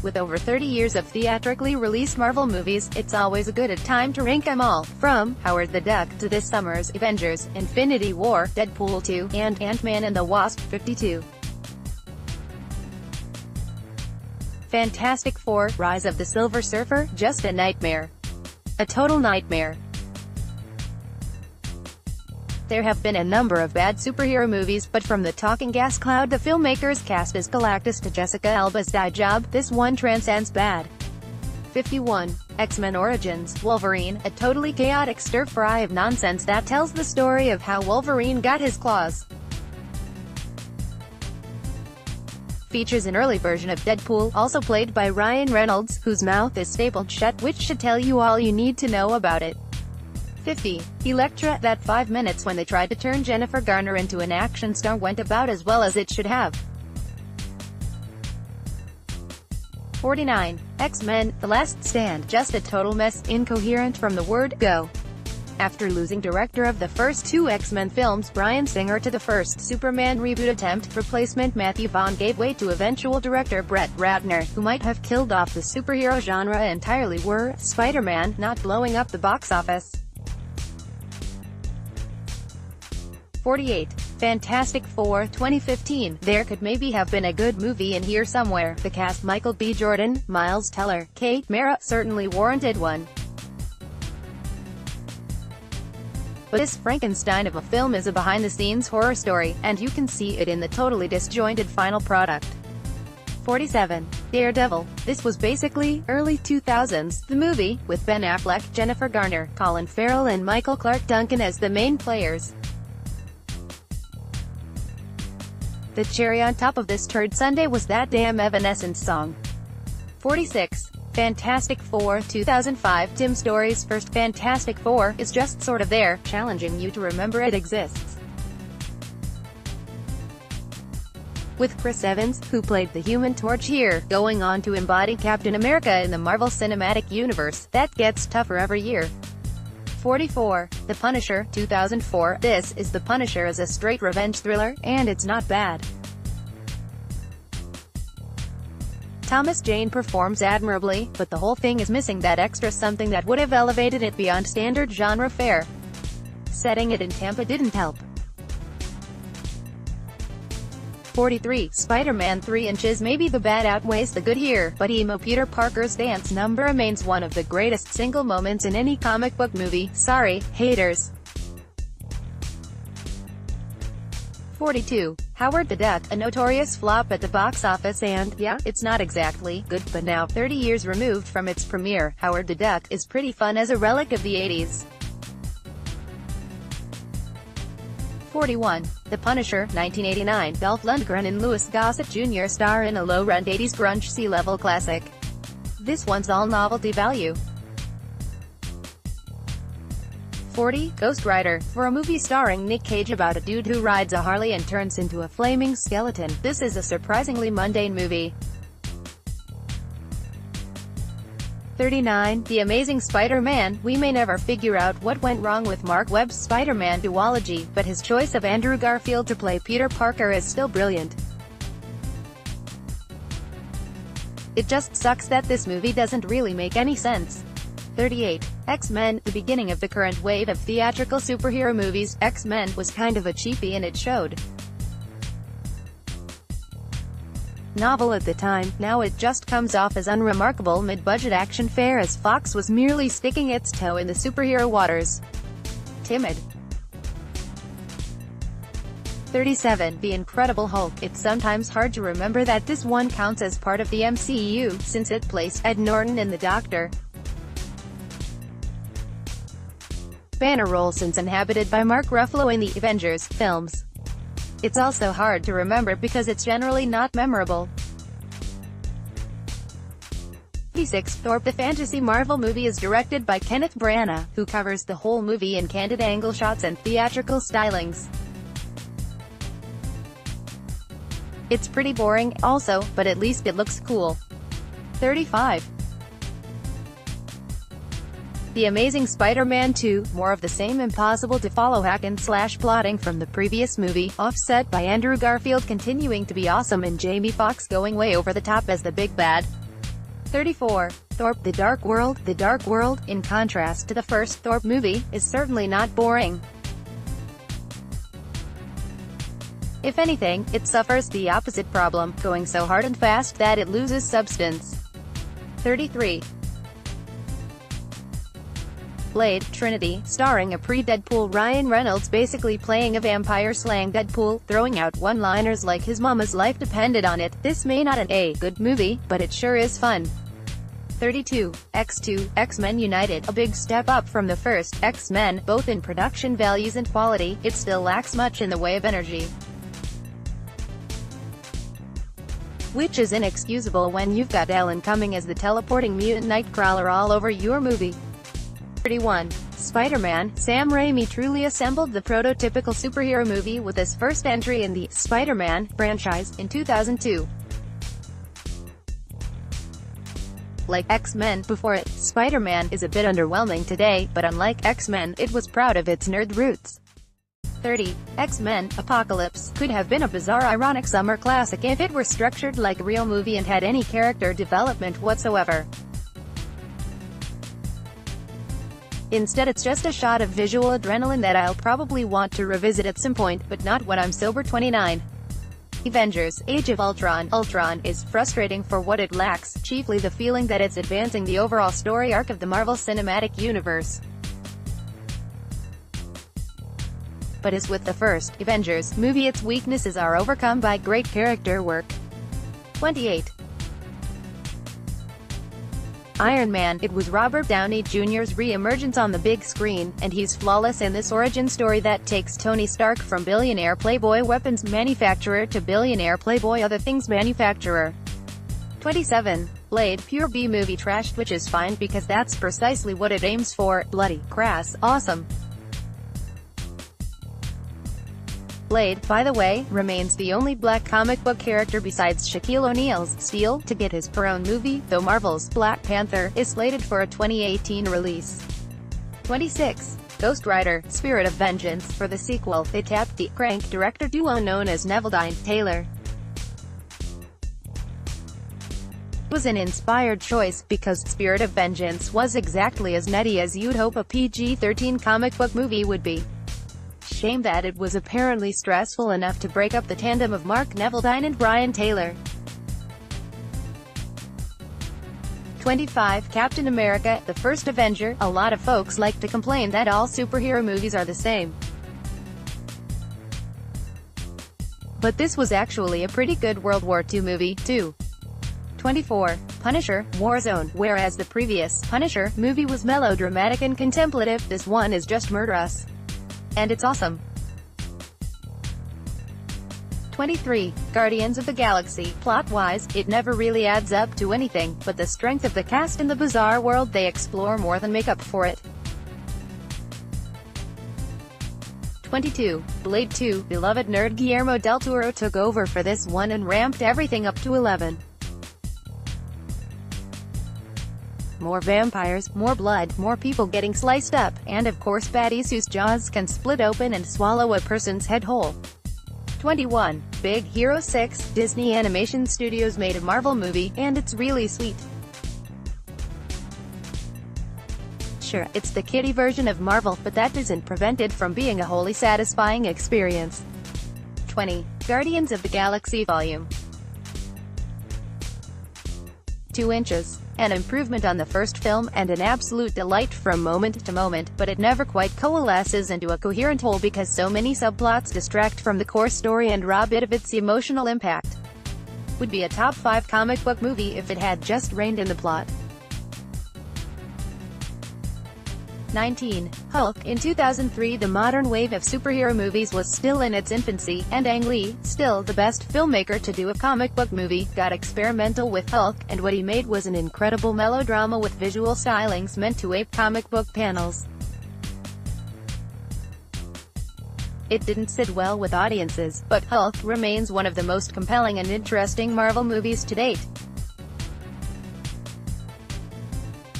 With over 30 years of theatrically released Marvel movies, it's always a good time to rank them all, from Howard the Duck to this summer's Avengers, Infinity War, Deadpool 2, and Ant-Man and the Wasp 52. Fantastic Four: Rise of the Silver Surfer, just a nightmare. A total nightmare. There have been a number of bad superhero movies, but from the talking gas cloud the filmmakers cast as Galactus to Jessica Alba's dye job, this one transcends bad. 51. X-Men Origins: Wolverine, a totally chaotic stir-fry of nonsense that tells the story of how Wolverine got his claws. Features an early version of Deadpool, also played by Ryan Reynolds, whose mouth is stapled shut, which should tell you all you need to know about it. 50. Elektra, that 5 minutes when they tried to turn Jennifer Garner into an action star went about as well as it should have. 49. X-Men: The Last Stand, just a total mess, incoherent from the word go. After losing director of the first two X-Men films, Bryan Singer, to the first Superman reboot attempt, replacement Matthew Vaughn gave way to eventual director Brett Ratner, who might have killed off the superhero genre entirely were Spider-Man not blowing up the box office. 48. Fantastic Four 2015, there could maybe have been a good movie in here somewhere. The cast: Michael B. Jordan, Miles Teller, Kate Mara, certainly warranted one. But this Frankenstein of a film is a behind-the-scenes horror story, and you can see it in the totally disjointed final product. 47. Daredevil, this was basically early 2000s, the movie, with Ben Affleck, Jennifer Garner, Colin Farrell and Michael Clarke Duncan as the main players. The cherry on top of this turd sundae was that damn Evanescence song. 46. Fantastic Four 2005, Tim Story's first Fantastic Four is just sort of there, challenging you to remember it exists. With Chris Evans, who played the Human Torch here, going on to embody Captain America in the Marvel Cinematic Universe, that gets tougher every year. 44. The Punisher 2004, this is The Punisher as a straight revenge thriller, and it's not bad. Thomas Jane performs admirably, but the whole thing is missing that extra something that would have elevated it beyond standard genre fare. Setting it in Tampa didn't help. 43. Spider-Man 3 inches, maybe the bad outweighs the good here, but emo Peter Parker's dance number remains one of the greatest single moments in any comic book movie. Sorry, haters. 42. Howard the Duck, a notorious flop at the box office and, yeah, it's not exactly good, but now, 30 years removed from its premiere, Howard the Duck is pretty fun as a relic of the 80s. 41. The Punisher 1989, Dolph Lundgren and Louis Gossett Jr. star in a low-rent 80s grunge sea-level classic. This one's all novelty value. 40. Ghost Rider, for a movie starring Nick Cage about a dude who rides a Harley and turns into a flaming skeleton, this is a surprisingly mundane movie. 39. The Amazing Spider-Man, we may never figure out what went wrong with Mark Webb's Spider-Man duology, but his choice of Andrew Garfield to play Peter Parker is still brilliant. It just sucks that this movie doesn't really make any sense. 38. X-Men, the beginning of the current wave of theatrical superhero movies, X-Men was kind of a cheapie and it showed. Novel at the time, now it just comes off as unremarkable mid-budget action fare as Fox was merely sticking its toe in the superhero waters. Timid. 37. The Incredible Hulk, it's sometimes hard to remember that this one counts as part of the MCU, since it placed Ed Norton in The Doctor Banner role since inhabited by Mark Ruffalo in the Avengers films. It's also hard to remember because it's generally not memorable. 36. Thor: The Fantasy Marvel movie is directed by Kenneth Branagh, who covers the whole movie in candid angle shots and theatrical stylings. It's pretty boring, also, but at least it looks cool. 35. The Amazing Spider-Man 2, more of the same impossible-to-follow hack-and-slash plotting from the previous movie, offset by Andrew Garfield continuing to be awesome and Jamie Foxx going way over the top as the big bad. 34. Thor: The Dark World. The Dark World, in contrast to the first Thor movie, is certainly not boring. If anything, it suffers the opposite problem, going so hard and fast that it loses substance. 33. Blade: Trinity, starring a pre-Deadpool Ryan Reynolds basically playing a vampire slaying Deadpool, throwing out one-liners like his mama's life depended on it. This may not a good movie, but it sure is fun. 32. X2, X-Men United. A big step up from the first X-Men, both in production values and quality, it still lacks much in the way of energy, which is inexcusable when you've got Ellen coming as the teleporting mutant Nightcrawler all over your movie. 31. Spider-Man. Sam Raimi truly assembled the prototypical superhero movie with his first entry in the Spider-Man franchise in 2002. Like X-Men before it, Spider-Man is a bit underwhelming today, but unlike X-Men, it was proud of its nerd roots. 30. X-Men: Apocalypse could have been a bizarre ironic summer classic if it were structured like a real movie and had any character development whatsoever. Instead it's just a shot of visual adrenaline that I'll probably want to revisit at some point, but not when I'm sober. 29. Avengers: Age of Ultron. Ultron is frustrating for what it lacks, chiefly the feeling that it's advancing the overall story arc of the Marvel Cinematic Universe. But as with the first Avengers movie, its weaknesses are overcome by great character work. 28. Iron Man. It was Robert Downey Jr.'s re-emergence on the big screen, and he's flawless in this origin story that takes Tony Stark from billionaire playboy weapons manufacturer to billionaire playboy other things manufacturer. 27. Blade: Pure B-movie trash, which is fine because that's precisely what it aims for: bloody, crass, awesome. Blade, by the way, remains the only black comic book character besides Shaquille O'Neal's Steel to get his own movie, though Marvel's Black Panther is slated for a 2018 release. 26. Ghost Rider: Spirit of Vengeance. For the sequel, they tapped the crank director duo known as Neville Taylor. It was an inspired choice, because Spirit of Vengeance was exactly as nutty as you'd hope a PG-13 comic book movie would be. Shame that it was apparently stressful enough to break up the tandem of Mark Neville and Brian Taylor. 25. Captain America: The First Avenger. A lot of folks like to complain that all superhero movies are the same, but this was actually a pretty good World War II movie, too. 24. Punisher: Warzone. Whereas the previous Punisher movie was melodramatic and contemplative, this one is just murderous. And it's awesome. 23. Guardians of the Galaxy. Plot-wise, it never really adds up to anything, but the strength of the cast and the bizarre world they explore more than make up for it. 22. Blade 2. Beloved nerd Guillermo del Toro took over for this one and ramped everything up to 11. More vampires, more blood, more people getting sliced up, and of course baddies whose jaws can split open and swallow a person's head whole. 21. Big Hero 6. Disney Animation Studios made a Marvel movie, and it's really sweet. Sure, it's the kiddie version of Marvel, but that doesn't prevent it from being a wholly satisfying experience. 20. Guardians of the Galaxy Volume 2 inches. An improvement on the first film, and an absolute delight from moment to moment, but it never quite coalesces into a coherent whole because so many subplots distract from the core story and rob it of its emotional impact. Would be a top 5 comic book movie if it had just reined in the plot. 19. Hulk. In 2003 the modern wave of superhero movies was still in its infancy, and Ang Lee, still the best filmmaker to do a comic book movie, got experimental with Hulk, and what he made was an incredible melodrama with visual stylings meant to ape comic book panels. It didn't sit well with audiences, but Hulk remains one of the most compelling and interesting Marvel movies to date.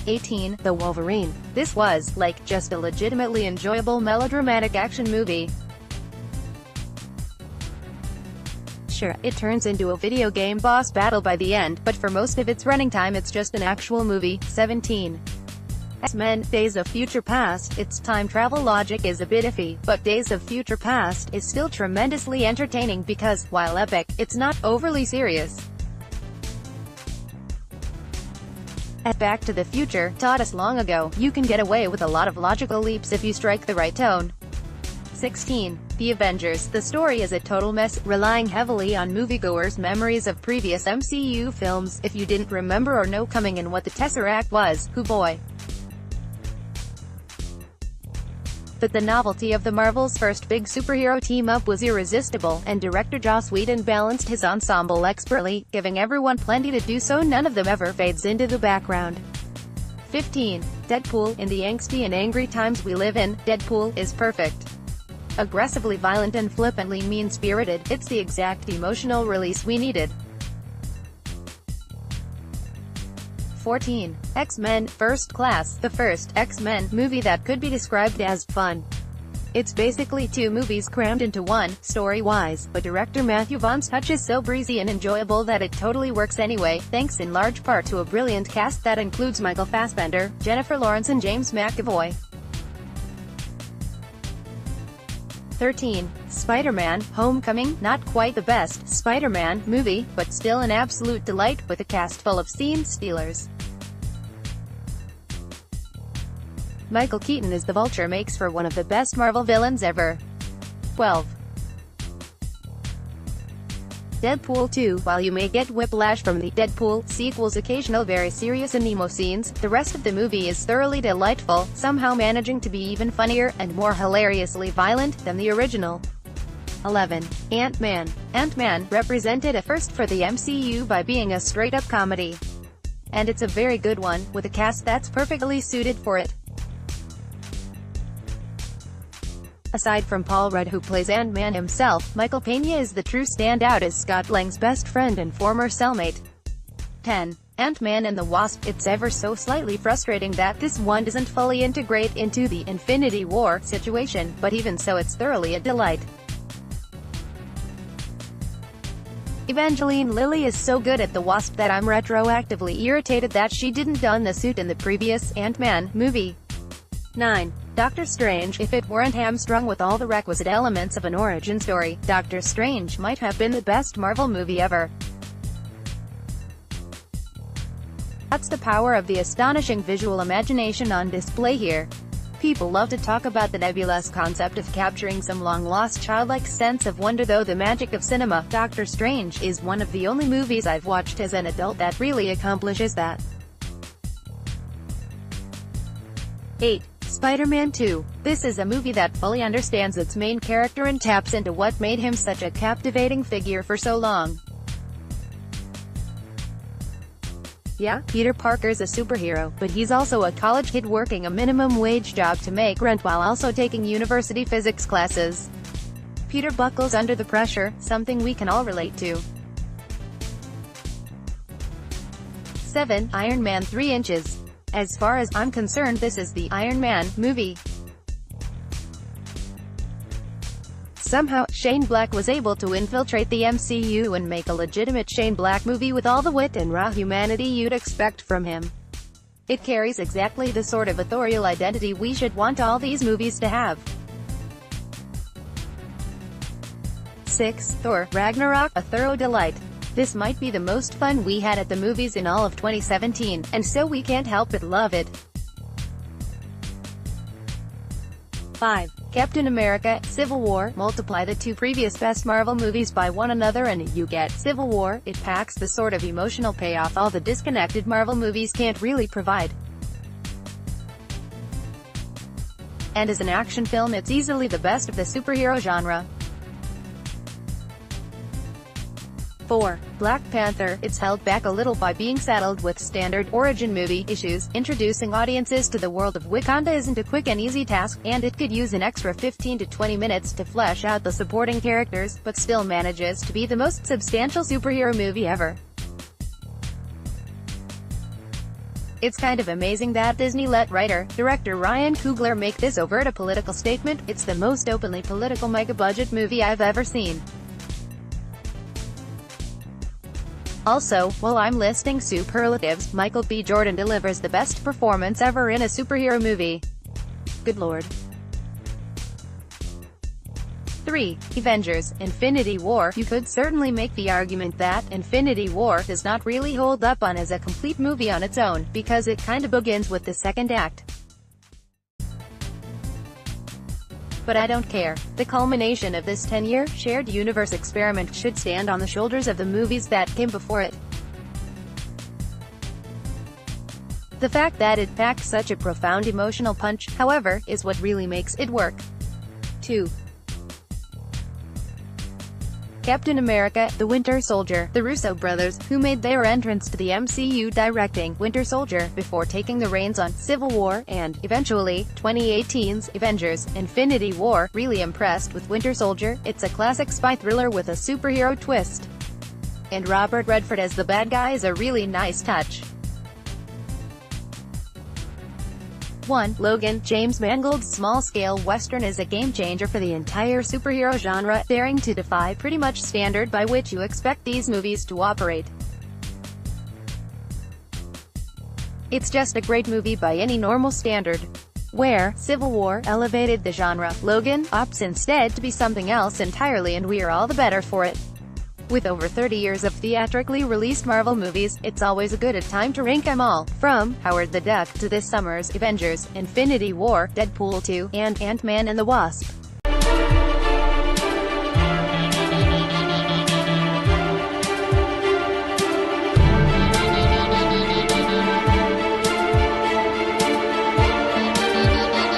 18. The Wolverine. This was, like, just a legitimately enjoyable melodramatic action movie. Sure, it turns into a video game boss battle by the end, but for most of its running time it's just an actual movie. 17. X-Men, Days of Future Past. Its time travel logic is a bit iffy, but Days of Future Past is still tremendously entertaining because, while epic, it's not overly serious. Back to the Future taught us long ago, you can get away with a lot of logical leaps if you strike the right tone. 16. The Avengers. The story is a total mess, relying heavily on moviegoers' memories of previous MCU films. If you didn't remember or know coming in what the Tesseract was, hoo boy. But the novelty of the Marvel's first big superhero team-up was irresistible, and director Joss Whedon balanced his ensemble expertly, giving everyone plenty to do so none of them ever fades into the background. 15. Deadpool. In the angsty and angry times we live in, Deadpool is perfect. Aggressively violent and flippantly mean-spirited, it's the exact emotional release we needed. 14. X-Men, First Class. The first X-Men movie that could be described as fun. It's basically two movies crammed into one, story-wise, but director Matthew Vaughn's touch is so breezy and enjoyable that it totally works anyway, thanks in large part to a brilliant cast that includes Michael Fassbender, Jennifer Lawrence and James McAvoy. 13. Spider-Man, Homecoming. Not quite the best Spider-Man movie, but still an absolute delight, with a cast full of scene stealers. Michael Keaton as the Vulture makes for one of the best Marvel villains ever. 12. Deadpool 2. While you may get whiplash from the Deadpool sequel's occasional very serious and emo scenes, the rest of the movie is thoroughly delightful, somehow managing to be even funnier, and more hilariously violent, than the original. 11. Ant-Man. Ant-Man represented a first for the MCU by being a straight-up comedy. And it's a very good one, with a cast that's perfectly suited for it. Aside from Paul Rudd who plays Ant-Man himself, Michael Pena is the true standout as Scott Lang's best friend and former cellmate. 10. Ant-Man and the Wasp. It's ever so slightly frustrating that this one doesn't fully integrate into the Infinity War situation, but even so it's thoroughly a delight. Evangeline Lilly is so good at the Wasp that I'm retroactively irritated that she didn't don the suit in the previous Ant-Man movie. 9. Doctor Strange. If it weren't hamstrung with all the requisite elements of an origin story, Doctor Strange might have been the best Marvel movie ever. That's the power of the astonishing visual imagination on display here. People love to talk about the nebulous concept of capturing some long-lost childlike sense of wonder, though the magic of cinema. Doctor Strange is one of the only movies I've watched as an adult that really accomplishes that. 8. Spider-Man 2. This is a movie that fully understands its main character and taps into what made him such a captivating figure for so long. Yeah, Peter Parker's a superhero, but he's also a college kid working a minimum wage job to make rent while also taking university physics classes. Peter buckles under the pressure, something we can all relate to. 7. Iron Man 3 inches. As far as I'm concerned, this is the Iron Man movie. Somehow, Shane Black was able to infiltrate the MCU and make a legitimate Shane Black movie with all the wit and raw humanity you'd expect from him. It carries exactly the sort of authorial identity we should want all these movies to have. 6. Thor: Ragnarok. A thorough delight. This might be the most fun we had at the movies in all of 2017, and so we can't help but love it. 5. Captain America: Civil War. Multiply the two previous best Marvel movies by one another and you get Civil War. It packs the sort of emotional payoff all the disconnected Marvel movies can't really provide. And as an action film, it's easily the best of the superhero genre. 4. Black Panther. It's held back a little by being saddled with standard origin movie issues. Introducing audiences to the world of Wakanda isn't a quick and easy task, and it could use an extra 15 to 20 minutes to flesh out the supporting characters, but still manages to be the most substantial superhero movie ever. It's kind of amazing that Disney let writer-director Ryan Coogler make this overt a political statement. It's the most openly political mega-budget movie I've ever seen. Also, while I'm listing superlatives, Michael B. Jordan delivers the best performance ever in a superhero movie. Good lord. 3. Avengers: Infinity War. You could certainly make the argument that Infinity War does not really hold up as a complete movie on its own, because it kinda begins with the second act. But I don't care. The culmination of this 10-year, shared universe experiment should stand on the shoulders of the movies that came before it. The fact that it packed such a profound emotional punch, however, is what really makes it work. 2. Captain America: The Winter Soldier. The Russo brothers, who made their entrance to the MCU directing Winter Soldier, before taking the reins on Civil War, and, eventually, 2018's Avengers: Infinity War, really impressed with Winter Soldier. It's a classic spy thriller with a superhero twist. And Robert Redford as the bad guy is a really nice touch. 1. Logan. James Mangold's small-scale western is a game-changer for the entire superhero genre, daring to defy pretty much standard by which you expect these movies to operate. It's just a great movie by any normal standard. Where Civil War elevated the genre, Logan opts instead to be something else entirely, and we are all the better for it. With over 30 years of theatrically released Marvel movies, it's always a good time to rank them all, from Howard the Duck to this summer's Avengers: Infinity War, Deadpool 2, and Ant-Man and the Wasp.